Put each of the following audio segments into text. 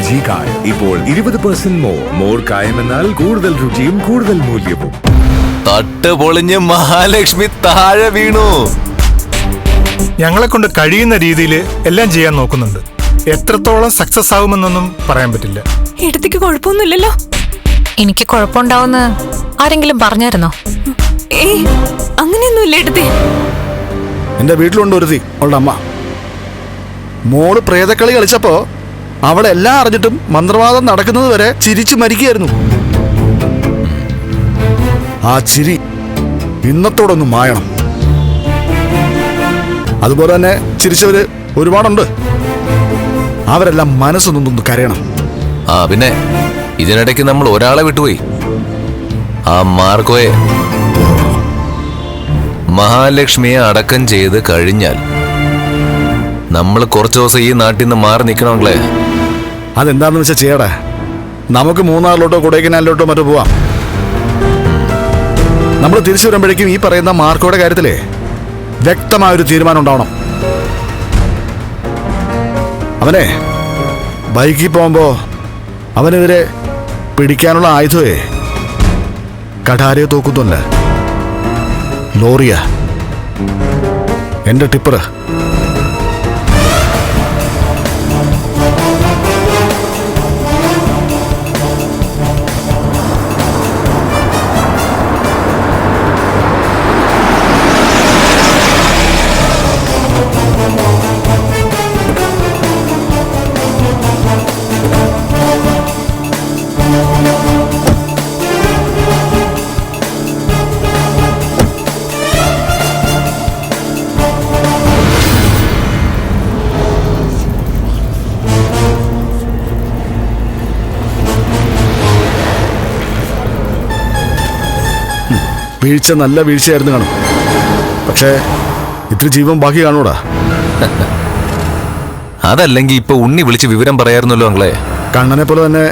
LG കായം ഇപ്പോൾ 20% more കായം എന്നാൽ കൂടുതൽ രുചിയും കൂടുതൽ മൂല്യവും. തട്ട് പൊളിഞ്ഞ് മഹാലക്ഷ്മി താഴെ വീണു. ഞങ്ങളെ കൊണ്ട് കഴിയുന്ന രീതിയിൽ എല്ലാം ചെയ്യാൻ നോക്കുന്നുണ്ട്. എത്രത്തോളം സക്സസ് ആവുമെന്നൊന്നും പറയാൻ പറ്റില്ല. എടുത്തേക്ക് കുഴപ്പമൊന്നുമില്ലല്ലോ? എനിക്ക് കുഴപ്പമുണ്ടാവുന്ന ആരെങ്കിലും പറഞ്ഞായിരുന്നോ? ഏയ് അങ്ങനെയൊന്നുമില്ല എടുത്തേ. എന്റെ വീട്ടിലുണ്ട് ഒരുത്തി, അവളുടെ അമ്മ. മോള് പ്രേതക്കളി കളിച്ചപ്പോ അവളെല്ലാം അറിഞ്ഞിട്ടും മന്ത്രവാദം നടക്കുന്നത് വരെ ചിരിച്ചു മരിക്കുകയായിരുന്നു. ആ ചിരി ഇന്നത്തോടൊന്ന് മായണം. അതുപോലെ തന്നെ ചിരിച്ചവര് ഒരുപാടുണ്ട്. അവരെല്ലാം മനസ്സൊന്നൊന്ന് കരയണം. ആ പിന്നെ ഇതിനിടയ്ക്ക് നമ്മൾ ഒരാളെ വിട്ടുപോയി. ആ മാർക്കോയെ. മഹാലക്ഷ്മിയെ അടക്കം ചെയ്ത് കഴിഞ്ഞാൽ നമ്മൾ കുറച്ചു ദിവസം ഈ നാട്ടിൽ നിന്ന് മാറി നിൽക്കണമെങ്കിലേ. അതെന്താണെന്ന് വെച്ചാൽ ചെയ്യടാ. നമുക്ക് മൂന്നാറിലോട്ടോ കൊടൈക്കനാലിലോട്ടോ മറ്റോ പോവാം. നമ്മൾ തിരിച്ചു വരുമ്പോഴേക്കും ഈ പറയുന്ന മാർക്കോയുടെ കാര്യത്തിലേ വ്യക്തമായൊരു തീരുമാനം ഉണ്ടാവണം. അവനെ ബൈക്കിൽ പോകുമ്പോ അവനെതിരെ പിടിക്കാനുള്ള ആയുധമേ കഠാരയോ തോക്കുന്നില്ല, ലോറിയാ, എന്റെ ടിപ്പർ. വീഴ്ച നല്ല വീഴ്ചയായിരുന്നു കാണും. പക്ഷേ ഇത്തിരി ജീവൻ ബാക്കി കാണൂടാ. അതല്ലെങ്കിൽ ഇപ്പൊ ഉണ്ണി വിളിച്ച് വിവരം പറയായിരുന്നല്ലോ അങ്ങളെ. കണ്ണനെ പോലെ തന്നെ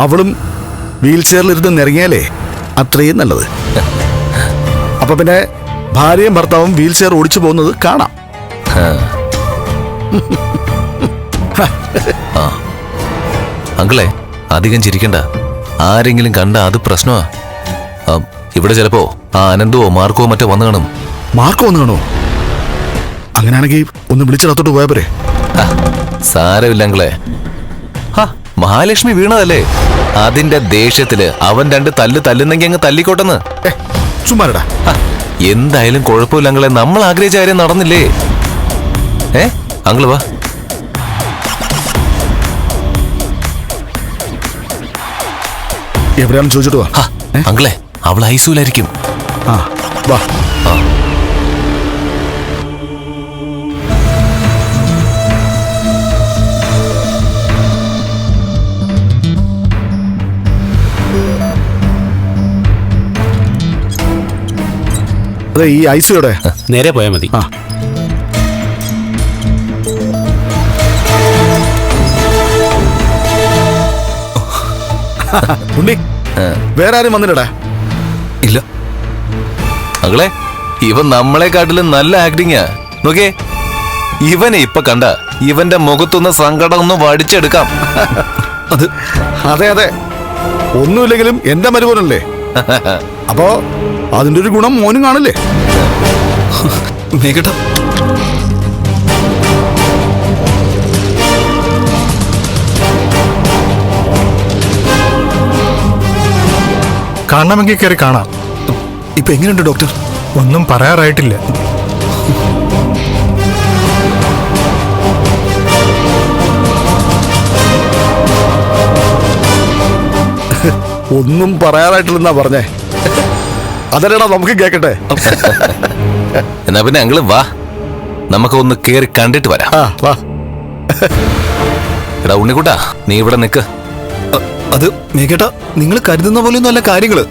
അവളും വീൽ ചെയറിലിരുന്ന് നിറങ്ങിയാലേ അത്രയും നല്ലത്. അപ്പൊ പിന്നെ ഭാര്യയും ഭർത്താവും വീൽ ചെയർ ഓടിച്ചു പോകുന്നത് കാണാം. അങ്ങളെ അധികം ചിരിക്കണ്ട. ആരെങ്കിലും കണ്ട അത് പ്രശ്നമാ. ഇവിടെ ചിലപ്പോ ആ അനന്തവോ മാർക്കോ മറ്റോ വന്നു കാണും. മാർക്കോ വന്നു കാണോ? അങ്ങനെയാണെങ്കിൽ ഒന്ന് വിളിച്ചിടത്തോട്ട് പോയാ പോരെ? സാരമില്ല അങ്ങളെ. മഹാലക്ഷ്മി വീണതല്ലേ, അതിന്റെ ദേഷ്യത്തില് അവൻ രണ്ട് തല്ലുന്നെങ്കി അങ്ങ് തല്ലിക്കോട്ടെന്ന്. ചുമ്മാരടാ. എന്തായാലും കുഴപ്പമില്ല അങ്ങളെ. നമ്മൾ ആഗ്രഹിച്ച കാര്യം നടന്നില്ലേ? അങ്ങള് വാ. എവിടെയാണെന്ന് ചോദിച്ചിട്ട് വാ. അങ്ങളെ അവൾ ഐസിയുലായിരിക്കും. വാ. അതെ, ഈ ഐസിയോടെ നേരെ പോയാൽ മതി. ഉണ്ണി, വേറെ ആരും വന്നില്ലടാ? ഇല്ല അങ്ങളെ, ഇവൻ നമ്മളെക്കാട്ടിലും നല്ല ആക്ടിങ്ങാ. നോക്കിയേ, ഇവനെ ഇപ്പൊ കണ്ട ഇവന്റെ മുഖത്തുനിന്ന് സങ്കടം ഒന്ന് വടിച്ചെടുക്കാം. അതെ അതെ, ഒന്നുമില്ലെങ്കിലും എന്റെ മരുമോനല്ലേ. അപ്പോ അതിന്റെ ഒരു ഗുണം മോനും കാണില്ലേ? മേഘട്ട, കാണണമെങ്കിൽ കയറി കാണാം. ഇപ്പൊ എങ്ങനെയുണ്ട് ഡോക്ടർ? ഒന്നും പറയാറായിട്ടില്ല. ഒന്നും പറയാറായിട്ടില്ലെന്നാ പറഞ്ഞേ. അതല്ലടാ, നമുക്ക് കേക്കട്ടെ. എന്നാ പിന്നെ അങ്ങള് വാ, നമുക്ക് ഒന്ന് കേറി കണ്ടിട്ട് വരാം. വാ. എടാ ഉണ്ണിക്കുട്ടാ, നീ ഇവിടെ നിക്ക്. അത് മേഘേട്ട, നിങ്ങൾ കരുതുന്ന പോലെയൊന്നും അല്ല കാര്യങ്ങള്.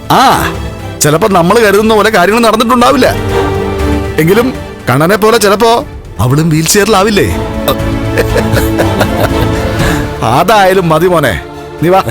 ചിലപ്പോ നമ്മൾ കരുതുന്ന പോലെ കാര്യങ്ങൾ നടന്നിട്ടുണ്ടാവില്ല. എങ്കിലും കണ്ണനെ പോലെ ചിലപ്പോ അവളും വീൽ ചെയറിലാവില്ലേ? അതായാലും മതി മോനെ, നീ വാ.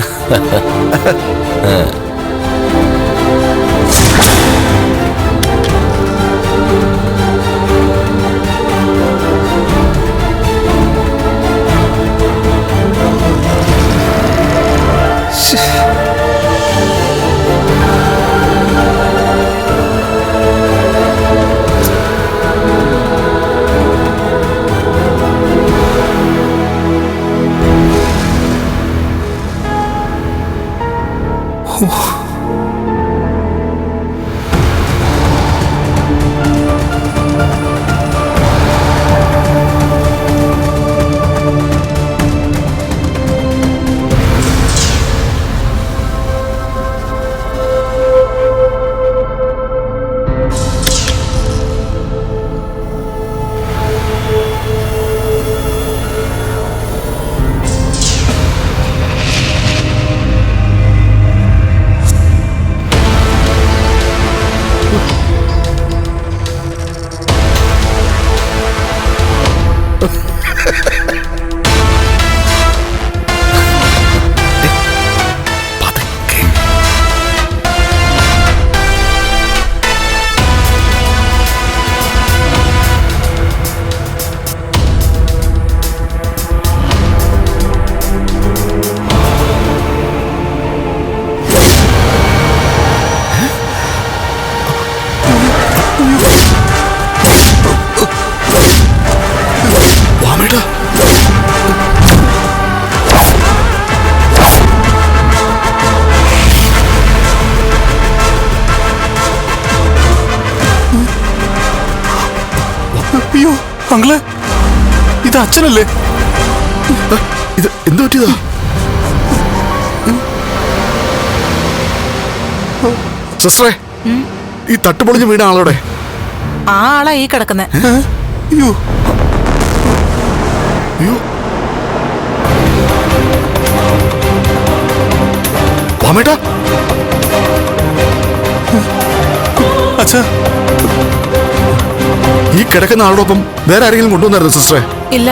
അയ്യോ അങ്കിളെ, ഇത് അച്ഛനല്ലേ? ഇത് എന്തു പറ്റിയതാ? സിസ്റ്ററെ, ഈ തട്ടുപൊളിഞ്ഞ് വീണ ആളോടെ ആ ആളാ ഈ കിടക്കുന്നേ. അയ്യോ അയ്യോ, വാമേട്ടാ. അച്ഛാ, ഈ കിടക്കുന്ന ആളോടൊപ്പം വേറെ ആരെങ്കിലും കൊണ്ടുവന്നായിരുന്നു സിസ്റ്ററെ? ഇല്ല,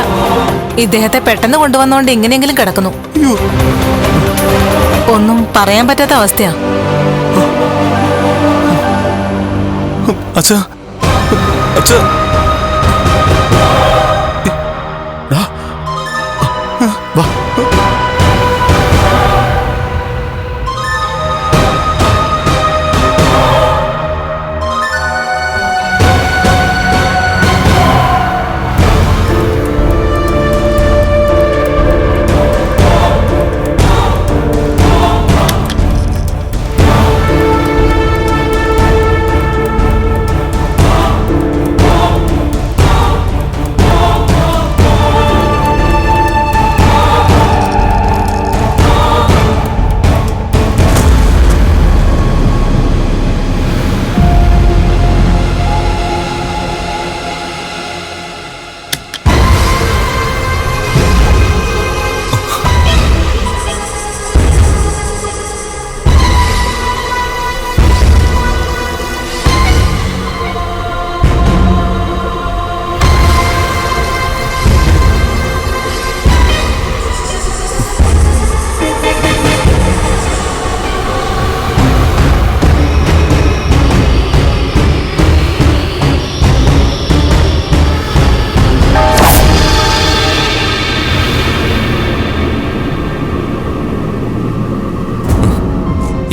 ഇദ്ദേഹത്തെ പെട്ടെന്ന് കൊണ്ടുവന്നോണ്ട് എങ്ങനെയെങ്കിലും കിടക്കുന്നു. ഒന്നും പറയാൻ പറ്റാത്ത അവസ്ഥയാ. അച്ഛാ, അച്ഛാ, വാ.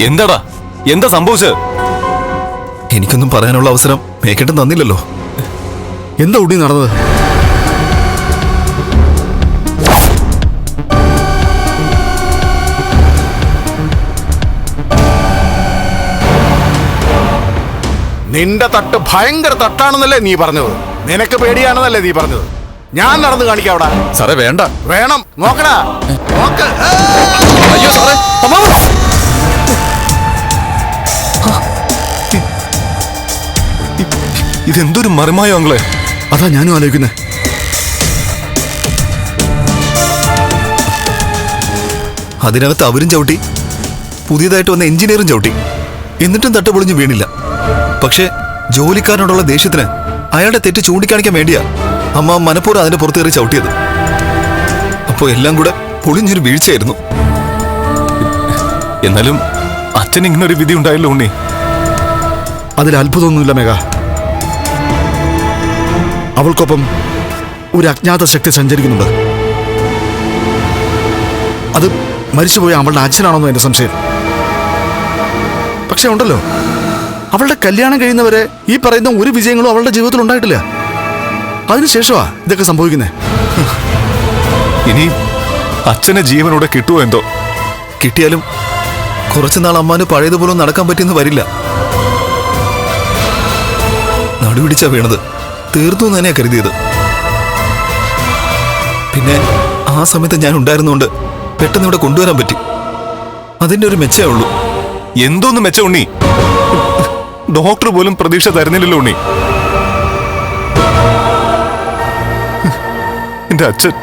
എന്താടാ, എന്താ സംഭവിച്ചത്? എനിക്കൊന്നും പറയാനുള്ള അവസരം മേക്കേട്ടൻ തന്നില്ലല്ലോ. എന്താ ഉണ്ണി നടന്നത്? നിന്റെ തട്ട് ഭയങ്കര തട്ടാണെന്നല്ലേ നീ പറഞ്ഞത്? നിനക്ക് പേടിയാണെന്നല്ലേ നീ പറഞ്ഞത്? ഞാൻ നടന്നു കാണിക്കാം അവിടെ. സാറേ വേണ്ട. വേണം, നോക്കടാ, നോക്ക്. അയ്യോ സാറേ, ഇതെന്തൊരു മറിമായോ അങ്ങളെ? അതാ ഞാനും ആലോചിക്കുന്നേ. അതിനകത്ത് അവരും ചവിട്ടി, പുതിയതായിട്ട് വന്ന എഞ്ചിനീയറും ചവിട്ടി. എന്നിട്ടും തട്ടുപൊളിഞ്ഞു വീണില്ല. പക്ഷെ ജോലിക്കാരനോടുള്ള ദേഷ്യത്തിന് അയാളുടെ തെറ്റ് ചൂണ്ടിക്കാണിക്കാൻ വേണ്ടിയാ അമ്മ മനഃപൂർവ്വം അതിന്റെ പുറത്തേറി ചവിട്ടിയത്. അപ്പോ എല്ലാം കൂടെ പൊളിഞ്ഞൊരു വീഴ്ചയായിരുന്നു. എന്നാലും അച്ഛൻ ഇങ്ങനൊരു വിധി ഉണ്ടായല്ലോ ഉണ്ണി. അതിൽ അത്ഭുതമൊന്നുമില്ല മേഘ. അവൾക്കൊപ്പം ഒരു അജ്ഞാത ശക്തി സഞ്ചരിക്കുന്നുണ്ട്. അത് മരിച്ചുപോയ അവളുടെ അച്ഛനാണെന്നോ എന്റെ സംശയം. പക്ഷെ ഉണ്ടല്ലോ, അവളുടെ കല്യാണം കഴിയുന്നവരെ ഈ പറയുന്ന ഒരു വിജയങ്ങളും അവളുടെ ജീവിതത്തിൽ ഉണ്ടായിട്ടില്ല. അതിനുശേഷമാ ഇതൊക്കെ സംഭവിക്കുന്നേ. ഇനി അച്ഛനെ ജീവനോടെ കിട്ടുമോ എന്തോ? കിട്ടിയാലും കുറച്ചുനാൾ അമ്മാന് പഴയതുപോലെ നടക്കാൻ പറ്റിയെന്ന് വരില്ല. നടുപിടിച്ചാ വീണത്. തീർന്നു എന്ന് തന്നെയാ കരുതിയത്. പിന്നെ ആ സമയത്ത് ഞാൻ ഉണ്ടായിരുന്നുകൊണ്ട് പെട്ടെന്ന് ഇവിടെ കൊണ്ടുവരാൻ പറ്റി. അതിന്റെ ഒരു മെച്ചേ ഉള്ളൂ. എന്തോന്ന് മെച്ച ഉണ്ണി? ഡോക്ടർ പോലും പ്രതീക്ഷ തരുന്നില്ലല്ലോ ഉണ്ണി. എന്റെ അച്ഛൻ.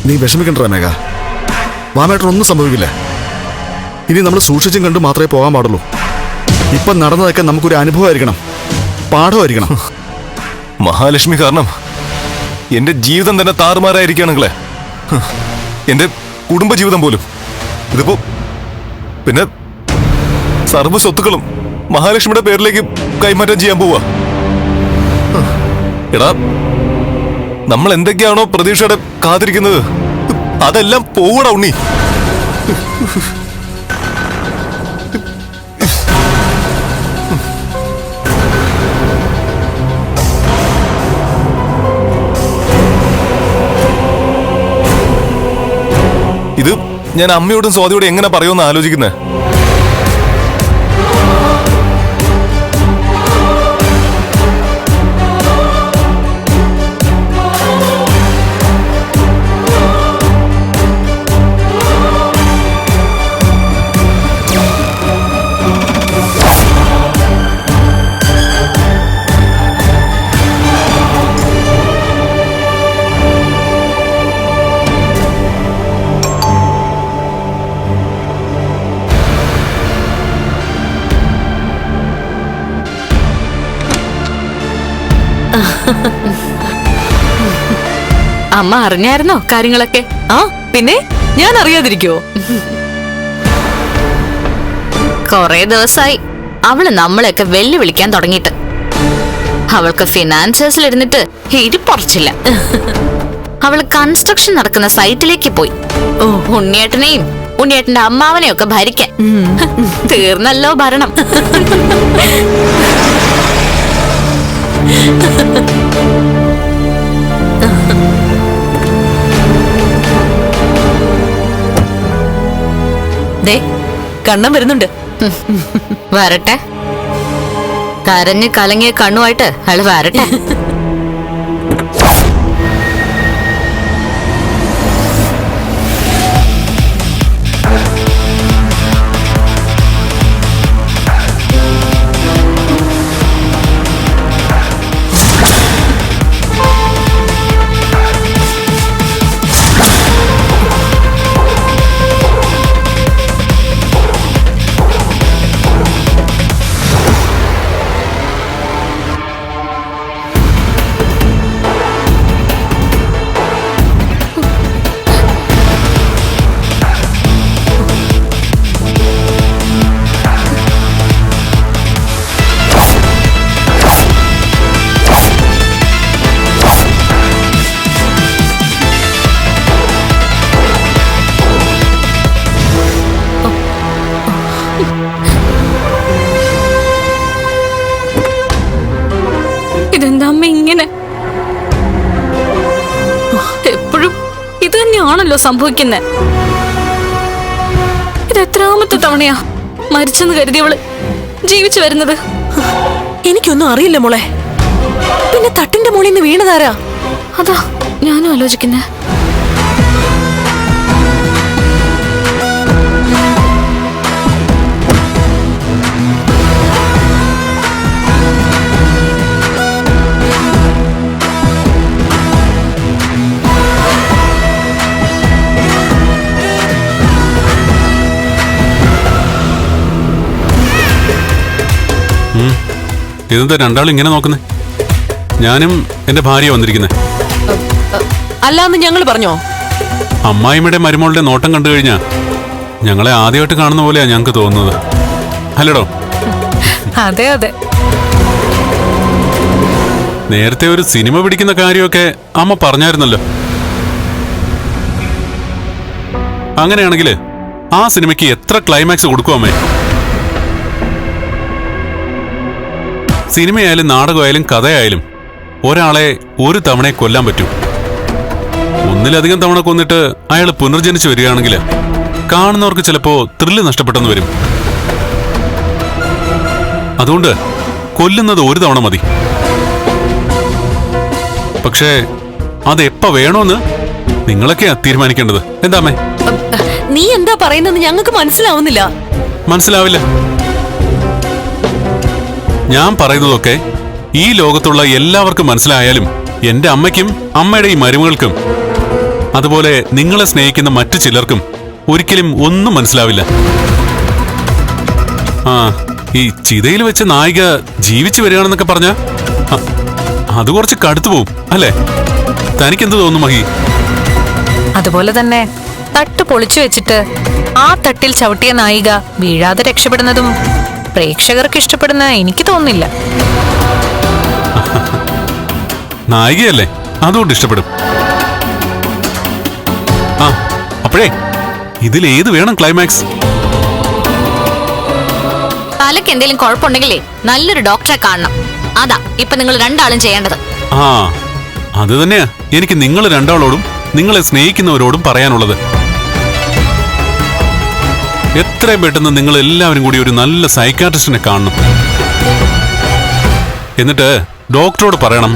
നീ വിഷമിക്കണ്ട മേഘ. വാമേട്ടനൊന്നും സംഭവിക്കില്ല. ഇനി നമ്മൾ സൂക്ഷിച്ചും കണ്ട് മാത്രമേ പോകാൻ പാടുള്ളൂ. ഇപ്പം നടന്നതൊക്കെ നമുക്കൊരു അനുഭവമായിരിക്കണം, പാഠമായിരിക്കണം. മഹാലക്ഷ്മി കാരണം എന്റെ ജീവിതം തന്നെ താറുമാറായിരിക്കുകയാണെങ്കിലേ, എന്റെ കുടുംബജീവിതം പോലും. ഇതിപ്പോ പിന്നെ സർവ്വ സ്വത്തുക്കളും മഹാലക്ഷ്മിയുടെ പേരിലേക്ക് കൈമാറ്റം ചെയ്യാൻ പോവാ. എടാ, നമ്മൾ എന്തൊക്കെയാണോ പ്രതീക്ഷയുടെ കാത്തിരിക്കുന്നത് അതെല്ലാം പോവൂടാ ഉണ്ണി. ഇത് ഞാൻ അമ്മയോടും സ്വാതിയോടും എങ്ങനെ പറയുമെന്ന് ആലോചിക്കുന്നേ. അമ്മ അറിഞ്ഞായിരുന്നോ കാര്യങ്ങളൊക്കെ? ആ പിന്നെ ഞാൻ അറിയാതിരിക്കോ? കൊറേ ദിവസമായി അവള് നമ്മളെയൊക്കെ വെല്ലുവിളിക്കാൻ തുടങ്ങിയിട്ട്. അവൾക്ക് ഫിനാൻസേഴ്സിൽ ഇരുന്നിട്ട് ഇരിപ്പുറച്ചില്ല. അവള് കൺസ്ട്രക്ഷൻ നടക്കുന്ന സൈറ്റിലേക്ക് പോയി. ഉണ്ണിയേട്ടനെയും ഉണ്ണിയേട്ടന്റെ അമ്മാവനെയും ഒക്കെ ഭരിക്കാൻ. തീർന്നല്ലോ ഭരണം. ദേ കണ്ണം വരുന്നുണ്ട്. വരട്ടെ. കരഞ്ഞ് കലങ്ങിയ കണ്ണുമായിട്ട് അയാള് വരട്ടെ. ഇതെന്താ അമ്മ ഇങ്ങനെ? എപ്പോഴും ഇത് തന്നെയാണല്ലോ സംഭവിക്കുന്നത്. ഇത് എത്രാമത്തെ തവണയാ മരിച്ചെന്ന് കരുതിയവള് ജീവിച്ചു വരുന്നത്? എനിക്കൊന്നും അറിയില്ല മോളെ. പിന്നെ തട്ടിന്റെ മുകളിൽ നിന്ന് വീണതാരാ? അതാ ഞാനും ആലോചിക്കുന്നേ. ഇതെന്താ രണ്ടാളും ഇങ്ങനെ നോക്കുന്നേ? ഞാനും എന്റെ ഭാര്യ വന്നിരിക്കുന്നേ. അല്ലാന്ന് ഞങ്ങൾ പറഞ്ഞോ? അമ്മായിമ്മയുടെ മരുമോളുടെ നോട്ടം കണ്ടു കഴിഞ്ഞാ ഞങ്ങളെ ആദ്യമായിട്ട് കാണുന്ന പോലെയാ ഞങ്ങൾക്ക് തോന്നുന്നത്. അല്ലടോ? അതെ അതെ. നേരത്തെ ഒരു സിനിമ പിടിക്കുന്ന കാര്യമൊക്കെ അമ്മ പറഞ്ഞായിരുന്നല്ലോ. അങ്ങനെയാണെങ്കിൽ ആ സിനിമയ്ക്ക് എത്ര ക്ലൈമാക്സ് കൊടുക്കും അമ്മേ? സിനിമയായാലും നാടകമായാലും കഥയായാലും ഒരാളെ ഒരു തവണ കൊല്ലാൻ പറ്റൂ. ഒന്നിലധികം തവണ കൊന്നിട്ട് അയാൾ പുനർജനിച്ചു വരികയാണെങ്കിൽ കാണുന്നവർക്ക് ചിലപ്പോ ത്രില്ല് നഷ്ടപ്പെട്ടെന്ന് വരും. അതുകൊണ്ട് കൊല്ലുന്നത് ഒരു തവണ മതി. പക്ഷേ അതെപ്പ വേണോന്ന് നിങ്ങളൊക്കെയാ തീരുമാനിക്കേണ്ടത്. എന്താമേ? നീ എന്താ പറയുന്നത് ഞങ്ങൾക്ക് മനസ്സിലാവുന്നില്ല. മനസ്സിലാവില്ല. ഞാൻ പറയുന്നതൊക്കെ ഈ ലോകത്തുള്ള എല്ലാവർക്കും മനസ്സിലായാലും എന്റെ അമ്മയ്ക്കും അമ്മയുടെ ഈ മരുമകൾക്കും അതുപോലെ നിങ്ങളെ സ്നേഹിക്കുന്ന മറ്റു ചിലർക്കും ഒരിക്കലും ഒന്നും മനസ്സിലാവില്ല. ആ, ഈ ചിതയിൽ വെച്ച് നായിക ജീവിച്ചു വരികയാണെന്നൊക്കെ പറഞ്ഞ അത് കുറച്ച് കടുത്തു പോവും അല്ലേ? തനിക്കെന്ത് തോന്നുന്നു മഹി? അതുപോലെ തന്നെ തട്ട് പൊളിച്ചു വെച്ചിട്ട് ആ തട്ടിൽ ചവിട്ടിയ നായിക വീഴാതെ രക്ഷപ്പെടുന്നതും പ്രേക്ഷകർക്ക് ഇഷ്ടപ്പെടുന്ന എനിക്ക് തോന്നുന്നില്ല. നായികയല്ലേ, അതുകൊണ്ട് ഇഷ്ടപ്പെടും. ആ, അപ്പോഴേ ഇതിലേത് വേണം ക്ലൈമാക്സ്? തലക്ക് എന്തെങ്കിലും കുഴപ്പമുണ്ടെങ്കിലേ നല്ലൊരു ഡോക്ടറെ കാണണം. അതാ ഇപ്പൊ നിങ്ങൾ രണ്ടാളും ചെയ്യേണ്ടത്. ആ, അത് തന്നെയാ എനിക്ക് നിങ്ങൾ രണ്ടാളോടും നിങ്ങളെ സ്നേഹിക്കുന്നവരോടും പറയാനുള്ളത്. എത്രയും പെട്ടെന്ന് നിങ്ങൾ എല്ലാവരും കൂടി ഒരു നല്ല സൈക്കാട്രിസ്റ്റിനെ കാണണം. എന്നിട്ട് ഡോക്ടറോട് പറയണം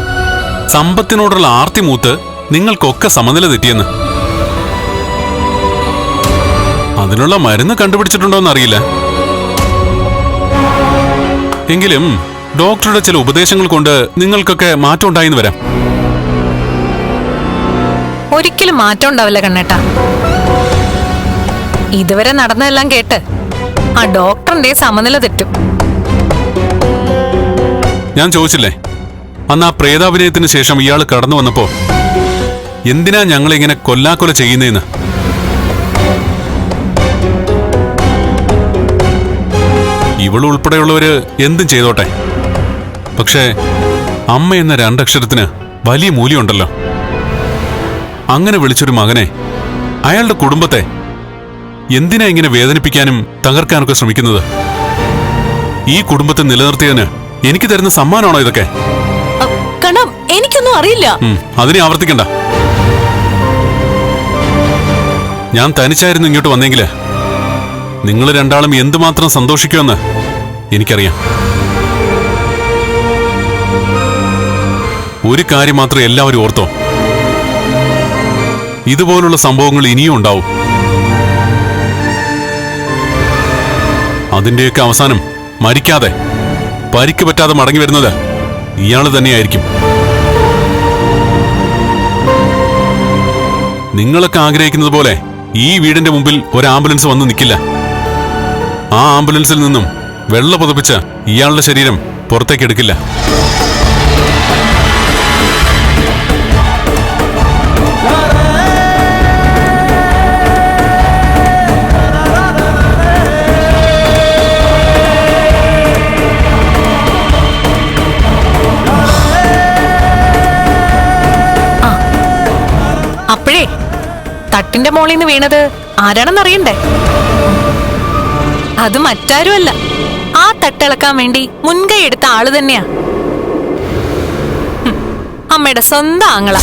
സമ്പത്തിനോടുള്ള ആർത്തി മൂത്ത് നിങ്ങൾക്കൊക്കെ സമനില തെറ്റിയെന്ന്. അതിനുള്ള മരുന്ന് കണ്ടുപിടിച്ചിട്ടുണ്ടോന്ന് അറിയില്ല. എങ്കിലും ഡോക്ടറുടെ ചില ഉപദേശങ്ങൾ കൊണ്ട് നിങ്ങൾക്കൊക്കെ മാറ്റം ഉണ്ടായിന്ന് വരാം. ഒരിക്കലും മാറ്റം ഉണ്ടാവില്ല കണ്ണേട്ടാ. ഇതുവരെ നടന്നതെല്ലാം കേട്ട് ആ ഡോക്ടറിന്റെ സമനില തെറ്റും. ഞാൻ ചോദിച്ചില്ലേ അന്ന് ആ പ്രേതാഭിനയത്തിന് ശേഷം ഇയാൾ കടന്നു വന്നപ്പോ എന്തിനാ ഞങ്ങളിങ്ങനെ കൊല്ലാക്കൊല ചെയ്യുന്നേന്ന്? ഇവളുൾപ്പെടെയുള്ളവര് എന്തും ചെയ്തോട്ടെ, പക്ഷേ അമ്മ എന്ന രണ്ടക്ഷരത്തിന് വലിയ മൂല്യമുണ്ടല്ലോ. അങ്ങനെ വിളിച്ചൊരു മകനെ, അയാളുടെ കുടുംബത്തെ എന്തിനാ ഇങ്ങനെ വേദനിപ്പിക്കാനും തകർക്കാനൊക്കെ ശ്രമിക്കുന്നത്? ഈ കുടുംബത്തെ നിലനിർത്തിയതിന് എനിക്ക് തരുന്ന സമ്മാനമാണോ ഇതൊക്കെ? കണം, എനിക്കൊന്നും അറിയില്ല. അതിനെ ആവർത്തിക്കണ്ട. ഞാൻ തനിച്ചായിരുന്നു ഇങ്ങോട്ട് വന്നെങ്കില് നിങ്ങൾ രണ്ടാളും എന്തുമാത്രം സന്തോഷിക്കുമെന്ന് എനിക്കറിയാം. ഒരു കാര്യം മാത്രം എല്ലാവരും ഓർത്തോ, ഇതുപോലുള്ള സംഭവങ്ങൾ ഇനിയും ഉണ്ടാവും. അതിന്റെയൊക്കെ അവസാനം മരിക്കാതെ പരിക്ക് പറ്റാതെ മടങ്ങി വരുന്നത് ഇയാള് തന്നെയായിരിക്കും. നിങ്ങളൊക്കെ ആഗ്രഹിക്കുന്നത് പോലെ ഈ വീടിന്റെ മുമ്പിൽ ഒരു ആംബുലൻസ് വന്ന് നിൽക്കില്ല. ആ ആംബുലൻസിൽ നിന്നും വെള്ള പുതപ്പിച്ച് ഇയാളുടെ ശരീരം പുറത്തേക്ക് എടുക്കില്ല. അപ്പോഴേ തട്ടിന്റെ മോളിൽ നിന്ന് വീണത് ആരാണെന്നറിയണ്ടേ? അത് മറ്റാരുമല്ല, ആ തട്ടിളക്കാൻ വേണ്ടി മുൻകൈ എടുത്ത ആള് തന്നെയാ. അമ്മയുടെ സ്വന്തം ആങ്ങള.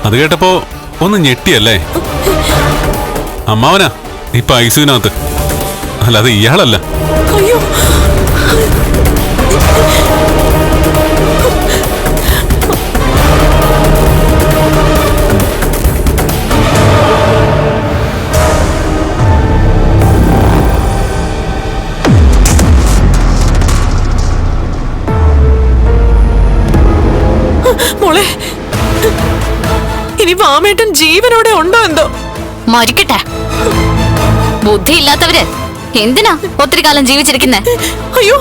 അത് കേട്ടപ്പോ ഒന്ന് ഞെട്ടിയല്ലേ? അമ്മാവനാ ഇപ്പൊ ഐസുവിനകത്ത്, അല്ലാതെ ഇയാളല്ല. അയ്യോ, മോളെ, ഇനി വാമേട്ടൻ ജീവനോടെ ഉണ്ടോ എന്തോ? മരിക്കട്ടെ. ബുദ്ധിയില്ലാത്തവര് എന്തിനാ ഒത്തിരി കാലം ജീവിച്ചിരിക്കുന്നേ? അയ്യോ,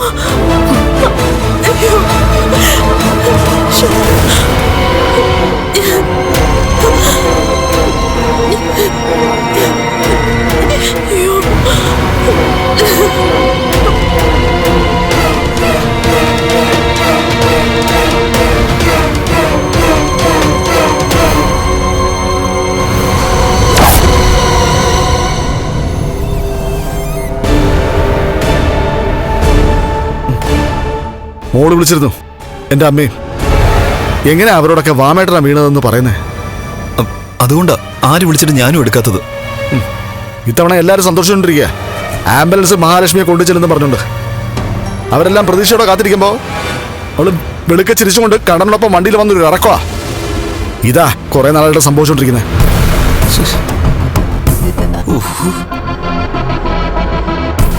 മോള് വിളിച്ചിരുന്നു എന്റെ അമ്മയും. എങ്ങനെയാ അവരോടൊക്കെ വാമേട്ടനാ വീണതെന്ന് പറയുന്നേ? അതുകൊണ്ടാ ആര് വിളിച്ചിട്ട് ഞാനും എടുക്കാത്തത്. ഇത്തവണ എല്ലാവരും സന്തോഷിച്ചോണ്ടിരിക്കുക. ആംബുലൻസ് മഹാലക്ഷ്മിയെ കൊണ്ടുചെല്ലെന്ന് പറഞ്ഞുണ്ട്. അവരെല്ലാം പ്രതീക്ഷയോടെ കാത്തിരിക്കുമ്പോ അവള് വെളുക്കെ ചിരിച്ചുകൊണ്ട് കടനോടൊപ്പം വണ്ടിയിൽ വന്നൊരു ഇറക്കുവാ. ഇതാ കുറെ നാളായിട്ട് സംഭവിച്ചോണ്ടിരിക്കുന്നത്.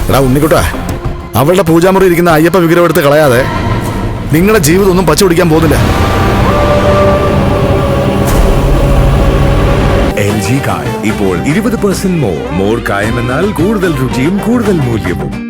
എടാ ഉണ്ണിക്കുട്ടാ, അവളുടെ പൂജാമുറി ഇരിക്കുന്ന അയ്യപ്പ വിഗ്രഹം എടുത്ത് കളയാതെ നിങ്ങളുടെ ജീവിതം ഒന്നും പച്ച പിടിക്കാൻ പോകുന്നില്ല. LG കായം ഇപ്പോൾ 20% മോർ കായം എന്നാൽ കൂടുതൽ രുചിയും കൂടുതൽ മൂല്യവും.